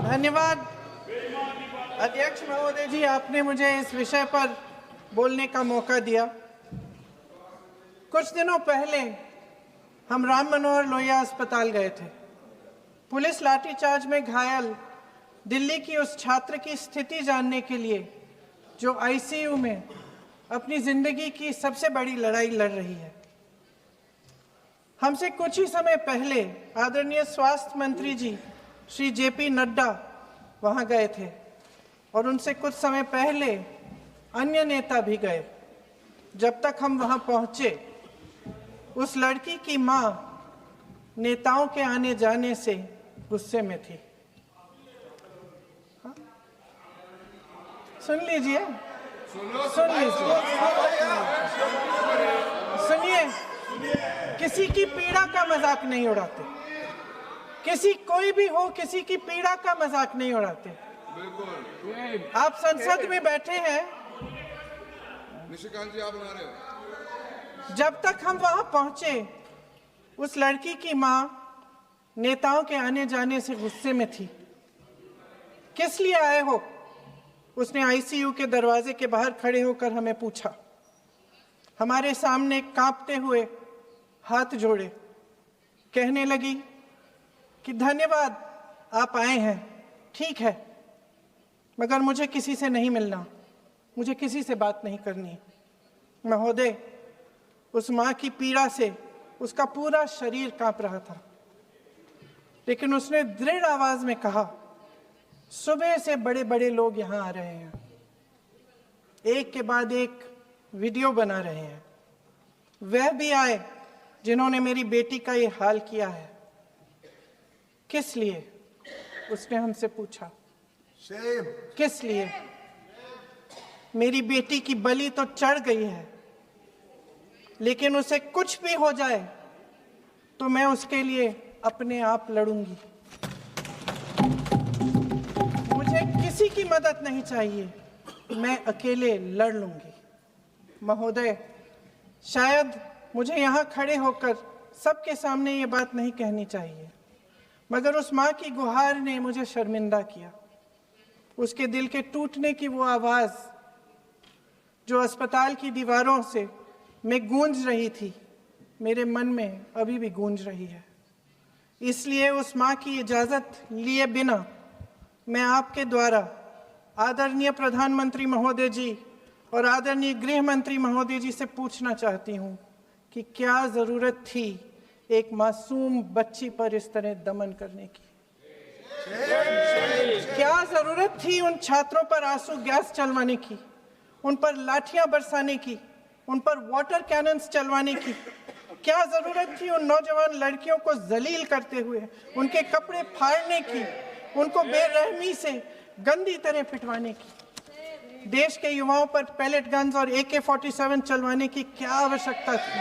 धन्यवाद अध्यक्ष महोदय जी, आपने मुझे इस विषय पर बोलने का मौका दिया। कुछ दिनों पहले हम राम मनोहर लोहिया अस्पताल गए थे। पुलिस लाठीचार्ज में घायल दिल्ली की उस छात्र की स्थिति जानने के लिए जो आईसीयू में अपनी जिंदगी की सबसे बड़ी लड़ाई लड़ रही है। हमसे कुछ ही समय पहले आदरणीय स्वास्थ्य मंत्री जी श्री जेपी नड्डा वहां गए थे और उनसे कुछ समय पहले अन्य नेता भी गए। जब तक हम वहां पहुंचे, उस लड़की की मां नेताओं के आने जाने से गुस्से में थी। सुन लीजिए, सुनिए, किसी की पीड़ा का मजाक नहीं उड़ाते। किसी कोई भी हो, किसी की पीड़ा का मजाक नहीं उड़ाते। आप संसद में बैठे हैं, निशिकांत जी आप बना रहे हो। जब तक हम वहां पहुंचे, उस लड़की की मां नेताओं के आने जाने से गुस्से में थी। किस लिए आए हो? उसने आईसीयू के दरवाजे के बाहर खड़े होकर हमें पूछा। हमारे सामने कांपते हुए हाथ जोड़े कहने लगी कि धन्यवाद आप आए हैं, ठीक है, मगर मुझे किसी से नहीं मिलना, मुझे किसी से बात नहीं करनी। महोदय, उस मां की पीड़ा से उसका पूरा शरीर कांप रहा था, लेकिन उसने दृढ़ आवाज में कहा, सुबह से बड़े बड़े लोग यहां आ रहे हैं, एक के बाद एक वीडियो बना रहे हैं। वह भी आए जिन्होंने मेरी बेटी का ये हाल किया है। किस लिए? उसने हमसे पूछा। किस लिए? मेरी बेटी की बलि तो चढ़ गई है, लेकिन उसे कुछ भी हो जाए तो मैं उसके लिए अपने आप लड़ूंगी। मुझे किसी की मदद नहीं चाहिए, मैं अकेले लड़ लूंगी। महोदय, शायद मुझे यहाँ खड़े होकर सबके सामने ये बात नहीं कहनी चाहिए, मगर उस माँ की गुहार ने मुझे शर्मिंदा किया। उसके दिल के टूटने की वो आवाज़ जो अस्पताल की दीवारों से में गूंज रही थी, मेरे मन में अभी भी गूंज रही है। इसलिए उस माँ की इजाज़त लिए बिना मैं आपके द्वारा आदरणीय प्रधानमंत्री महोदय जी और आदरणीय गृह मंत्री महोदय जी से पूछना चाहती हूँ कि क्या ज़रूरत थी एक मासूम बच्ची पर इस तरह दमन करने की? क्या ज़रूरत थी उन छात्रों पर आंसू गैस चलवाने की, उन पर लाठियां बरसाने की, उन पर वाटर कैनन्स चलवाने की? क्या ज़रूरत थी उन नौजवान लड़कियों को जलील करते हुए उनके कपड़े फाड़ने की, उनको बेरहमी से गंदी तरह पिटवाने की? देश के युवाओं पर पैलेट गन्स और AK-47 चलवाने की क्या आवश्यकता थी?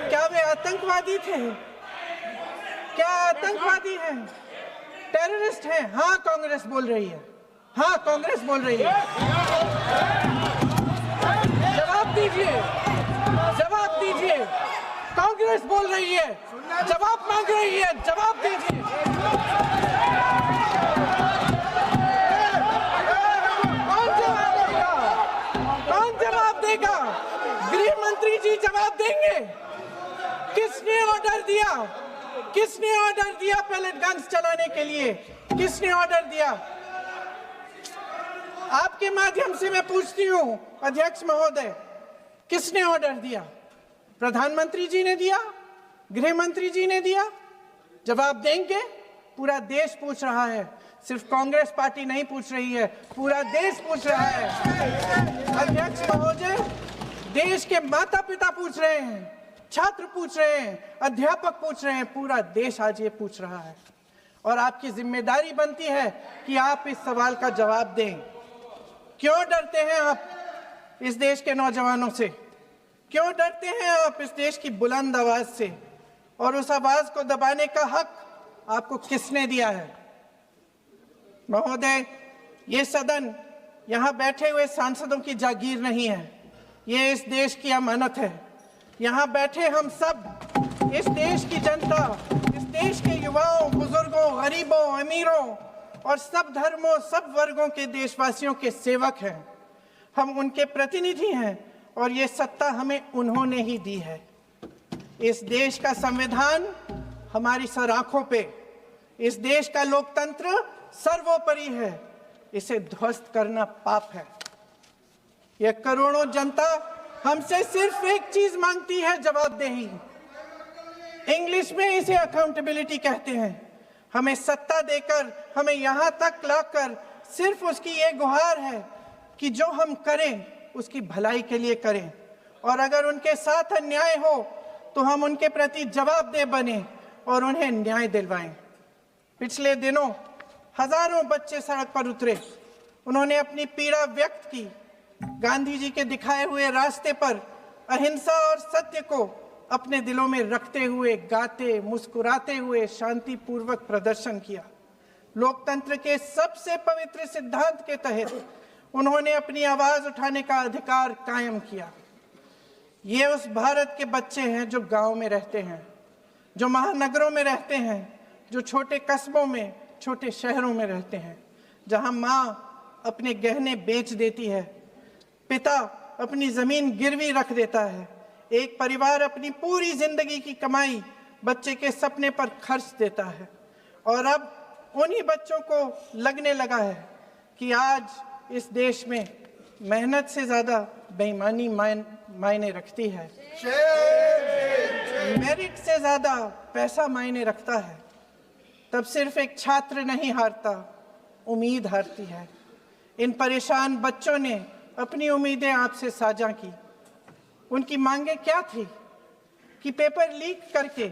क्या वे आतंकवादी थे? क्या आतंकवादी हैं? टेररिस्ट हैं? हाँ, कांग्रेस बोल रही है। हाँ, कांग्रेस बोल रही है। जवाब दीजिए, जवाब दीजिए। कांग्रेस बोल रही है, जवाब मांग रही है, जवाब दीजिए। गृह मंत्री जी जवाब देंगे। किसने ऑर्डर दिया? किसने ऑर्डर दिया पैलेट गन्स चलाने के लिए? किसने ऑर्डर दिया? आपके माध्यम से मैं पूछती हूं अध्यक्ष महोदय, किसने ऑर्डर दिया? प्रधानमंत्री जी ने दिया? गृह मंत्री जी ने दिया? जवाब देंगे? पूरा देश पूछ रहा है, सिर्फ कांग्रेस पार्टी नहीं पूछ रही है, पूरा देश पूछ रहा है। अध्यक्ष महोदय, देश के माता पिता पूछ रहे हैं, छात्र पूछ रहे हैं, अध्यापक पूछ रहे हैं, पूरा देश आज ये पूछ रहा है। और आपकी जिम्मेदारी बनती है कि आप इस सवाल का जवाब दें। क्यों डरते हैं आप इस देश के नौजवानों से? क्यों डरते हैं आप इस देश की बुलंद आवाज से? और उस आवाज को दबाने का हक आपको किसने दिया है? महोदय, ये सदन यहाँ बैठे हुए सांसदों की जागीर नहीं है, ये इस देश की अमानत है। यहाँ बैठे हम सब, इस देश की जनता, इस देश के युवाओं, बुजुर्गों, गरीबों, अमीरों और सब धर्मों, सब वर्गों के देशवासियों के सेवक हैं। हम उनके प्रतिनिधि हैं और ये सत्ता हमें उन्होंने ही दी है। इस देश का संविधान हमारी सर आंखों पे, इस देश का लोकतंत्र सर्वोपरि है। इसे ध्वस्त करना पाप है। यह करोड़ों जनता हमसे सिर्फ एक चीज मांगती है, जवाबदेही। इंग्लिश में इसे अकाउंटेबिलिटी कहते हैं। हमें सत्ता देकर, हमें यहां तक लाकर सिर्फ उसकी ये गुहार है कि जो हम करें उसकी भलाई के लिए करें, और अगर उनके साथ अन्याय हो तो हम उनके प्रति जवाबदेह बने और उन्हें न्याय दिलवाएं। पिछले दिनों हजारों बच्चे सड़क पर उतरे। उन्होंने अपनी पीड़ा व्यक्त की। गांधी जी के दिखाए हुए रास्ते पर अहिंसा और सत्य को अपने दिलों में रखते हुए, गाते, मुस्कुराते हुए शांतिपूर्वक प्रदर्शन किया। लोकतंत्र के सबसे पवित्र सिद्धांत के तहत उन्होंने अपनी आवाज उठाने का अधिकार कायम किया। ये उस भारत के बच्चे हैं जो गांव में रहते हैं, जो महानगरों में रहते हैं, जो छोटे कस्बों में, छोटे शहरों में रहते हैं, जहां माँ अपने गहने बेच देती है, पिता अपनी जमीन गिरवी रख देता है, एक परिवार अपनी पूरी जिंदगी की कमाई बच्चे के सपने पर खर्च देता है। और अब उन्हीं बच्चों को लगने लगा है कि आज इस देश में मेहनत से ज्यादा बेईमानी मायने रखती है, मेरिट से ज्यादा पैसा मायने रखता है। तब सिर्फ एक छात्र नहीं हारता, उम्मीद हारती है। इन परेशान बच्चों ने अपनी उम्मीदें आपसे साझा की। उनकी मांगे क्या थी? कि पेपर लीक करके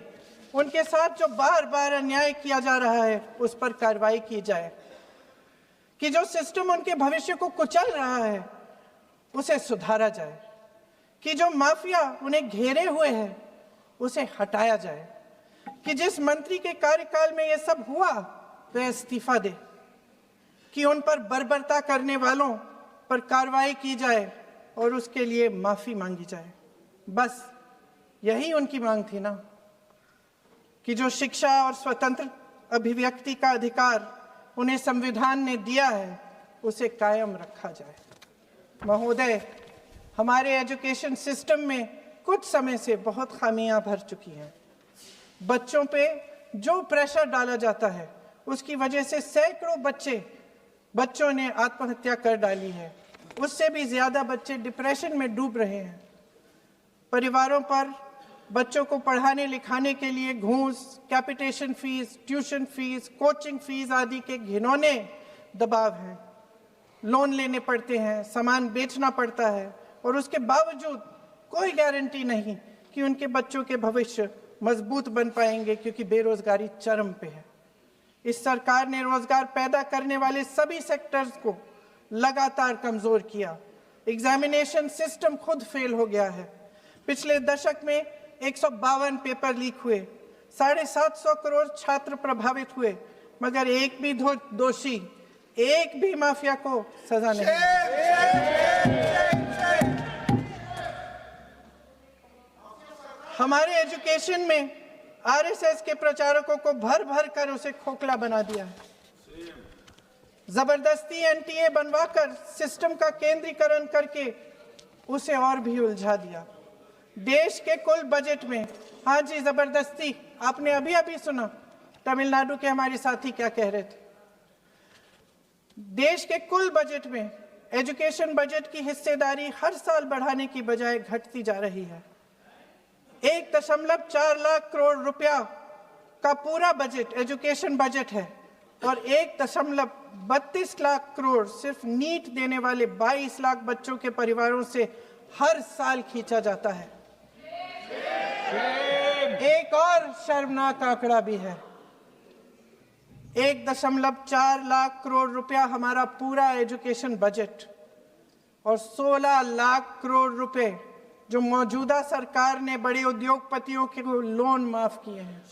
उनके साथ जो बार बार अन्याय किया जा रहा है उस पर कार्रवाई की जाए, कि जो सिस्टम उनके भविष्य को कुचल रहा है उसे सुधारा जाए, कि जो माफिया उन्हें घेरे हुए है उसे हटाया जाए, कि जिस मंत्री के कार्यकाल में यह सब हुआ वह इस्तीफा दे, कि उन पर बर्बरता करने वालों पर कार्रवाई की जाए और उसके लिए माफी मांगी जाए। बस यही उनकी मांग थी ना, कि जो शिक्षा और स्वतंत्र अभिव्यक्ति का अधिकार उन्हें संविधान ने दिया है उसे कायम रखा जाए। महोदय, हमारे एजुकेशन सिस्टम में कुछ समय से बहुत खामियां भर चुकी हैं। बच्चों पे जो प्रेशर डाला जाता है उसकी वजह से सैकड़ों बच्चों ने आत्महत्या कर डाली है। उससे भी ज्यादा बच्चे डिप्रेशन में डूब रहे हैं। परिवारों पर बच्चों को पढ़ाने लिखाने के लिए घूस, capitation fees, tuition fees, coaching fees आदि के घिनौने दबाव हैं। लोन लेने पड़ते हैं, सामान बेचना पड़ता है और उसके बावजूद कोई गारंटी नहीं कि उनके बच्चों के भविष्य मजबूत बन पाएंगे, क्योंकि बेरोजगारी चरम पे है। इस सरकार ने रोजगार पैदा करने वाले सभी सेक्टर्स को लगातार कमजोर किया। एग्जामिनेशन सिस्टम खुद फेल हो गया है। पिछले दशक में 152 पेपर लीक हुए, 750 करोड़ छात्र प्रभावित हुए, मगर एक भी दोषी, एक भी माफिया को सजा नहीं। हमारे एजुकेशन में आरएसएस के प्रचारकों को भर भर कर उसे खोखला बना दिया है। जबरदस्ती एनटीए बनवाकर सिस्टम का केंद्रीकरण करके उसे और भी उलझा दिया। देश के कुल बजट में, हाँ जी जबरदस्ती, आपने अभी अभी सुना तमिलनाडु के हमारे साथी क्या कह रहे थे। देश के कुल बजट में एजुकेशन बजट की हिस्सेदारी हर साल बढ़ाने की बजाय घटती जा रही है। 1.4 लाख करोड़ रुपया का पूरा बजट एजुकेशन बजट है और 1.32 लाख करोड़ सिर्फ नीट देने वाले 22 लाख बच्चों के परिवारों से हर साल खींचा जाता है। एक और शर्मनाक आंकड़ा भी है। 1.4 लाख करोड़ रुपया हमारा पूरा एजुकेशन बजट और 16 लाख करोड़ रुपए जो मौजूदा सरकार ने बड़े उद्योगपतियों के लोन माफ किए हैं।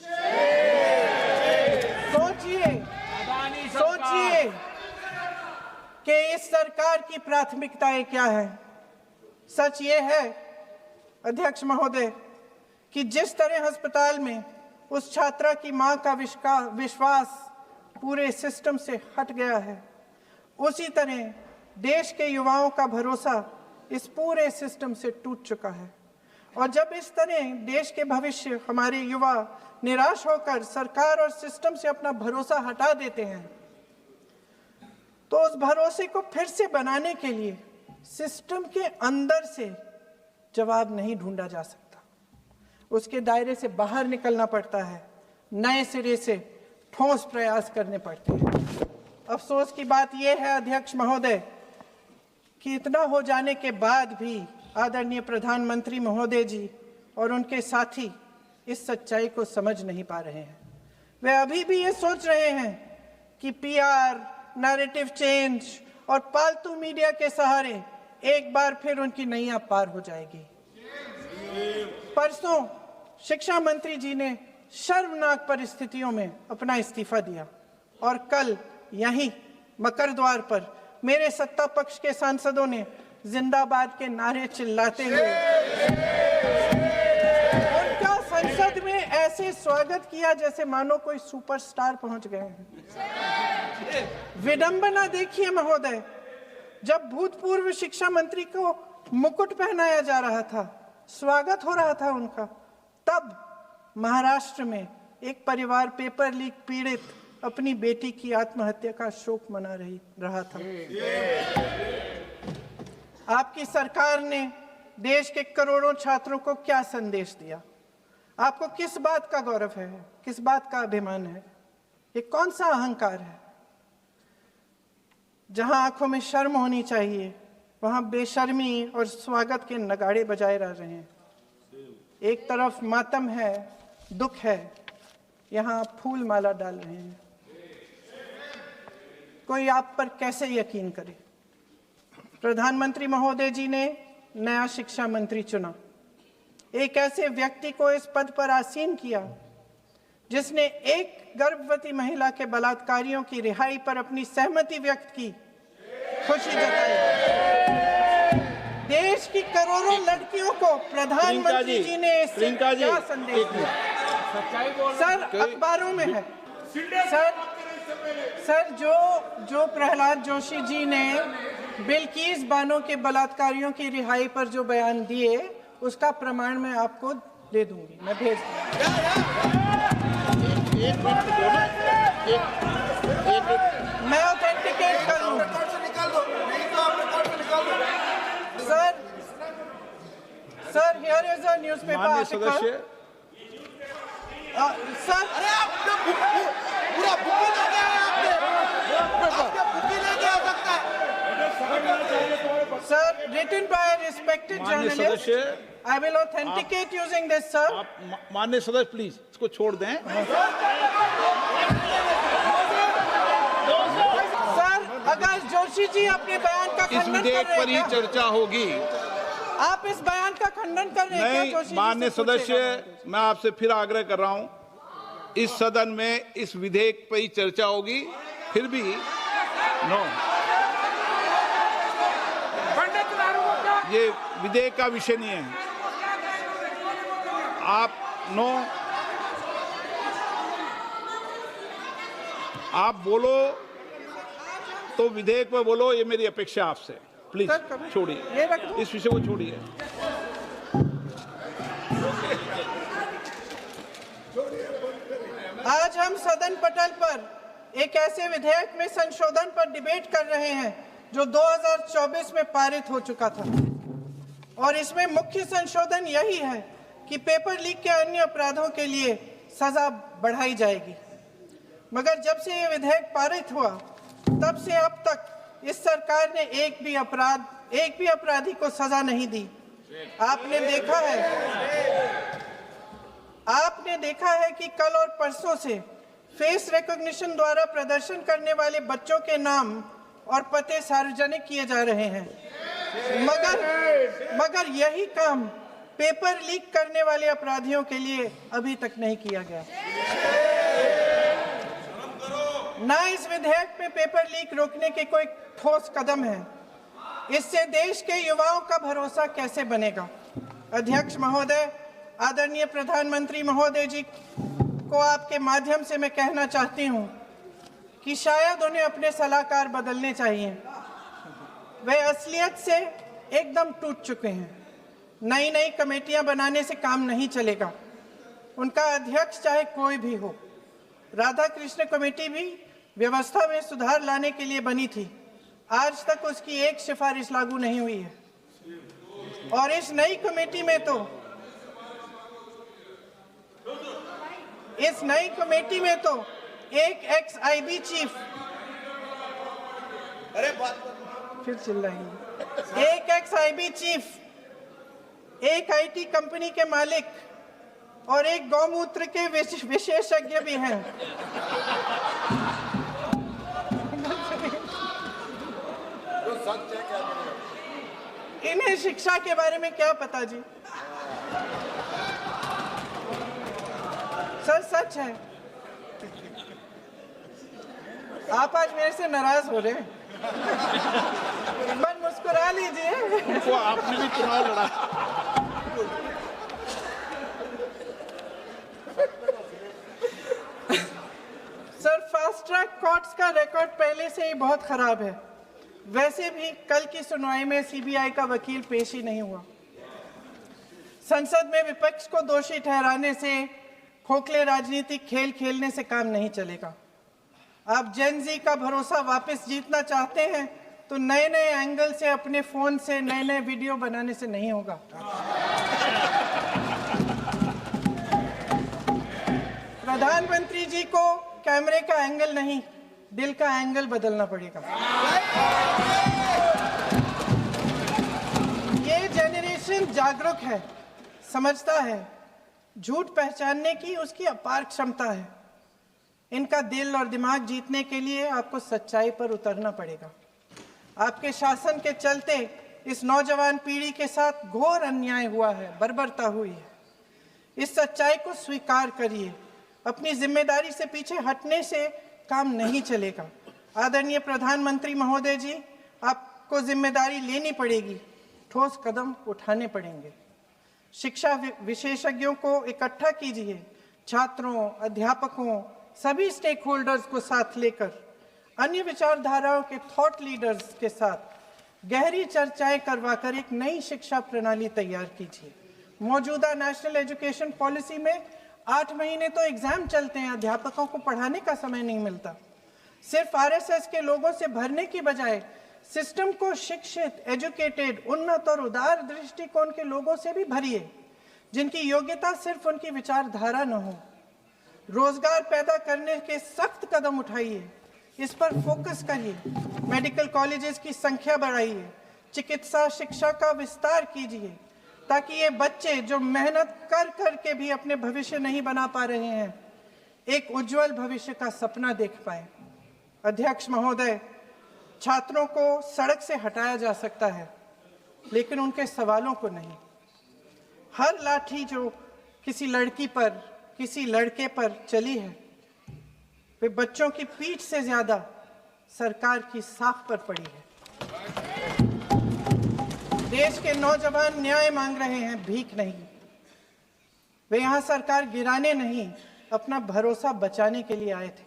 सोचिए कि इस सरकार की प्राथमिकताएं क्या है। सच ये है अध्यक्ष महोदय कि जिस तरह अस्पताल में उस छात्रा की मां का विश्वास पूरे सिस्टम से हट गया है, उसी तरह देश के युवाओं का भरोसा इस पूरे सिस्टम से टूट चुका है। और जब इस तरह देश के भविष्य हमारे युवा निराश होकर सरकार और सिस्टम से अपना भरोसा हटा देते हैं, तो उस भरोसे को फिर से बनाने के लिए सिस्टम के अंदर से जवाब नहीं ढूंढा जा सकता, उसके दायरे से बाहर निकलना पड़ता है, नए सिरे से ठोस प्रयास करने पड़ते हैं। अफसोस की बात यह है अध्यक्ष महोदय कि इतना हो जाने के बाद भी आदरणीय प्रधानमंत्री महोदय जी और उनके साथी इस सच्चाई को समझ नहीं पा रहे हैं। वे अभी भी ये सोच रहे हैं कि पीआर, नैरेटिव चेंज और पालतू मीडिया के सहारे एक बार फिर उनकी नैया पार हो जाएगी। परसों शिक्षा मंत्री जी ने शर्मनाक परिस्थितियों में अपना इस्तीफा दिया और कल यहीं मकर द्वार पर मेरे सत्ता पक्ष के सांसदों ने जिंदाबाद के नारे चिल्लाते हुए उनका संसद में ऐसे स्वागत किया जैसे मानो कोई सुपरस्टार पहुंच गए हैं। विडंबना देखिए महोदय, जब भूतपूर्व शिक्षा मंत्री को मुकुट पहनाया जा रहा था, स्वागत हो रहा था उनका, तब महाराष्ट्र में एक परिवार पेपर लीक पीड़ित अपनी बेटी की आत्महत्या का शोक मना रहा था। आपकी सरकार ने देश के करोड़ों छात्रों को क्या संदेश दिया? आपको किस बात का गौरव है, किस बात का अभिमान है? ये कौन सा अहंकार है? जहां आंखों में शर्म होनी चाहिए, वहां बेशर्मी और स्वागत के नगाड़े बजाए रह रहे हैं। एक तरफ मातम है, दुख है, यहां फूल माला डाल रहे हैं। कोई आप पर कैसे यकीन करे? प्रधानमंत्री महोदय जी ने नया शिक्षा मंत्री चुना, एक ऐसे व्यक्ति को इस पद पर आसीन किया जिसने एक गर्भवती महिला के बलात्कारियों की रिहाई पर अपनी सहमति व्यक्त की, खुशी जताई। देश की करोड़ों लड़कियों को प्रधानमंत्री जी ने इससे क्या संदेश दिया? सर, अखबारों में है सर, जो प्रहलाद जोशी जी ने बिल्किस बानो के बलात्कारियों की रिहाई पर जो बयान दिए, उसका प्रमाण मैं आपको दे दूंगी, मैं भेज मैं ऑथेंटिकेट कर लूँ। Sir, here is a newspaper article. Sir, अरे आपने पूरा बुक ले गया है, आपने बुक ले गया सकता है। Sir, written by a respected journalist, I will authenticate using this, sir. आप माननीय सदस्य प्लीज इसको छोड़ दें। सर, अगर जोशी जी अपने बयान का इस खंडन कर विधेयक रहे पर ही हैं, चर्चा होगी। आप इस बयान का खंडन कर रहे हैं क्या जोशी नहीं, जी? माननीय से पूछेगा। सदस्य, मैं आपसे फिर आग्रह कर रहा हूं, इस सदन में इस विधेयक पर ही चर्चा होगी। फिर भी नो, ये विधेयक का विषय नहीं है। आप नो, आप बोलो तो विधेयक पर बोलो, ये मेरी अपेक्षा आपसे। प्लीज छोड़िए, ये रख दो। इस विषय को छोड़िए। आज हम सदन पटल पर एक ऐसे विधेयक में संशोधन पर डिबेट कर रहे हैं जो 2024 में पारित हो चुका था, और इसमें मुख्य संशोधन यही है कि पेपर लीक के अन्य अपराधों के लिए सजा बढ़ाई जाएगी। मगर जब से ये विधेयक पारित हुआ, तब से अब तक इस सरकार ने एक भी अपराधी को सजा नहीं दी। आपने देखा है कि कल और परसों से फेस रिकॉग्निशन द्वारा प्रदर्शन करने वाले बच्चों के नाम और पते सार्वजनिक किए जा रहे हैं, मगर यही काम पेपर लीक करने वाले अपराधियों के लिए अभी तक नहीं किया गया। ना इस विधेयक में पेपर लीक रोकने के कोई ठोस कदम है। इससे देश के युवाओं का भरोसा कैसे बनेगा? अध्यक्ष महोदय, आदरणीय प्रधानमंत्री महोदय जी को आपके माध्यम से मैं कहना चाहती हूं कि शायद उन्हें अपने सलाहकार बदलने चाहिए। वे असलियत से एकदम टूट चुके हैं। नई नई कमेटियां बनाने से काम नहीं चलेगा। उनका अध्यक्ष चाहे कोई भी हो। राधा कृष्ण कमेटी भी व्यवस्था में सुधार लाने के लिए बनी थी। आज तक उसकी एक सिफारिश लागू नहीं हुई है। और इस नई कमेटी में तो एक एक्स-आईबी चीफ, अरे बात फिर चिल्लाएंगे, एक एक्स-आईबी चीफ, एक आईटी कंपनी के मालिक और एक गौमूत्र के विशेषज्ञ भी हैं। जो सच है क्या करें? इन्हें शिक्षा के बारे में क्या पता जी? सच है। आप आज मेरे से नाराज हो रहे हैं। बस मुस्कुरा लीजिए। वो आपने भी चुनाव लड़ा। सर, फास्ट ट्रैक कोर्ट्स का रिकॉर्ड पहले से ही बहुत खराब है। वैसे भी कल की सुनवाई में सीबीआई का वकील पेश ही नहीं हुआ। संसद में विपक्ष को दोषी ठहराने से, खोखले राजनीतिक खेल खेलने से काम नहीं चलेगा। आप जेन जी का भरोसा वापस जीतना चाहते हैं तो नए नए एंगल से, अपने फोन से नए नए वीडियो बनाने से नहीं होगा। प्रधानमंत्री जी को कैमरे का एंगल नहीं, दिल का एंगल बदलना पड़ेगा। ये जेनरेशन जागरूक है, समझता है। झूठ पहचानने की उसकी अपार क्षमता है। इनका दिल और दिमाग जीतने के लिए आपको सच्चाई पर उतरना पड़ेगा। आपके शासन के चलते इस नौजवान पीढ़ी के साथ घोर अन्याय हुआ है, बर्बरता हुई है। इस सच्चाई को स्वीकार करिए। अपनी जिम्मेदारी से पीछे हटने से काम नहीं चलेगा। आदरणीय प्रधानमंत्री महोदय जी, आपको जिम्मेदारी लेनी पड़ेगी, ठोस कदम उठाने पड़ेंगे। शिक्षा विशेषज्ञों को इकट्ठा कीजिए, छात्रों, अध्यापकों, सभी स्टेक होल्डर्स को साथ लेकर, अन्य विचारधाराओं के थॉट लीडर्स के साथ गहरी चर्चाएं करवाकर एक नई शिक्षा प्रणाली तैयार कीजिए। मौजूदा नेशनल एजुकेशन पॉलिसी में 8 महीने तो एग्जाम चलते हैं, अध्यापकों को पढ़ाने का समय नहीं मिलता। सिर्फ आरएसएस के लोगों से भरने की बजाय सिस्टम को शिक्षित, एजुकेटेड, उन्नत और उदार दृष्टिकोण के लोगों से भी भरिए, जिनकी योग्यता सिर्फ उनकी विचारधारा न हो। रोजगार पैदा करने के सख्त कदम उठाइए, इस पर फोकस करिए। मेडिकल कॉलेजेस की संख्या बढ़ाइए, चिकित्सा शिक्षा का विस्तार कीजिए, ताकि ये बच्चे जो मेहनत कर कर के भी अपने भविष्य नहीं बना पा रहे हैं, एक उज्जवल भविष्य का सपना देख पाए। अध्यक्ष महोदय, छात्रों को सड़क से हटाया जा सकता है, लेकिन उनके सवालों को नहीं। हर लाठी जो किसी लड़की पर, किसी लड़के पर चली है, वे बच्चों की पीठ से ज्यादा सरकार की साख पर पड़ी है। देश के नौजवान न्याय मांग रहे हैं, भीख नहीं। वे यहां सरकार गिराने नहीं, अपना भरोसा बचाने के लिए आए थे।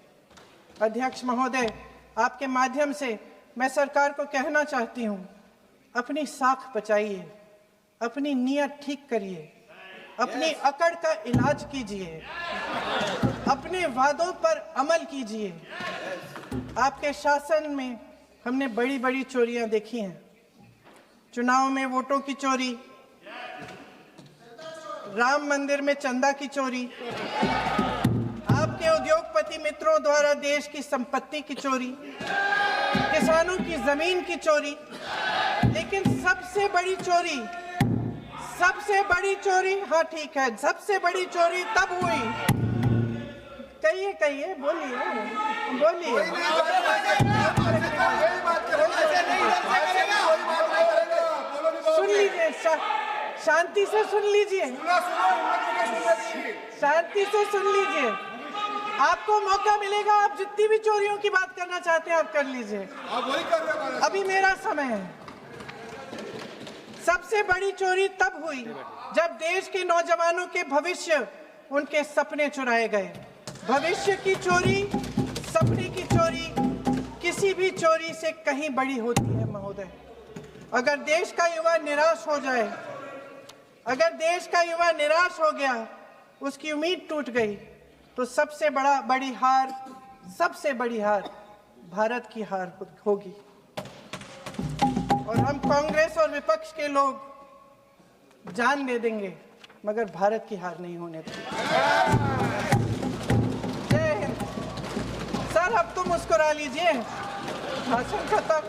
अध्यक्ष महोदय, आपके माध्यम से मैं सरकार को कहना चाहती हूं, अपनी साख बचाइए, अपनी नीयत ठीक करिए, अपनी अकड़ का इलाज कीजिए, अपने वादों पर अमल कीजिए। आपके शासन में हमने बड़ी बड़ी चोरियां देखी हैं। चुनाव में वोटों की चोरी, राम मंदिर में चंदा की चोरी, आपके उद्योगपति मित्रों द्वारा देश की संपत्ति की चोरी, किसानों की जमीन की चोरी। लेकिन सबसे बड़ी चोरी, हाँ ठीक है, सबसे बड़ी चोरी तब हुई। कहिए, बोलिए। सुन लीजिए, शांति से सुन लीजिए, शांति से सुन लीजिए। आपको मौका मिलेगा, आप जितनी भी चोरियों की बात करना चाहते हैं आप कर लीजिए, अभी मेरा समय है। सबसे बड़ी चोरी तब हुई जब देश के नौजवानों के भविष्य, उनके सपने चुराए गए। भविष्य की चोरी, सपने की चोरी किसी भी चोरी से कहीं बड़ी होती है महोदय। अगर देश का युवा निराश हो जाए, अगर देश का युवा निराश हो गया, उसकी उम्मीद टूट गई, तो सबसे बड़ी हार भारत की हार होगी। और हम कांग्रेस और विपक्ष के लोग जान दे देंगे, मगर भारत की हार नहीं होने देंगे। जय हिंद। सर अब तो मुस्कुरा लीजिए, भाषण खत्म।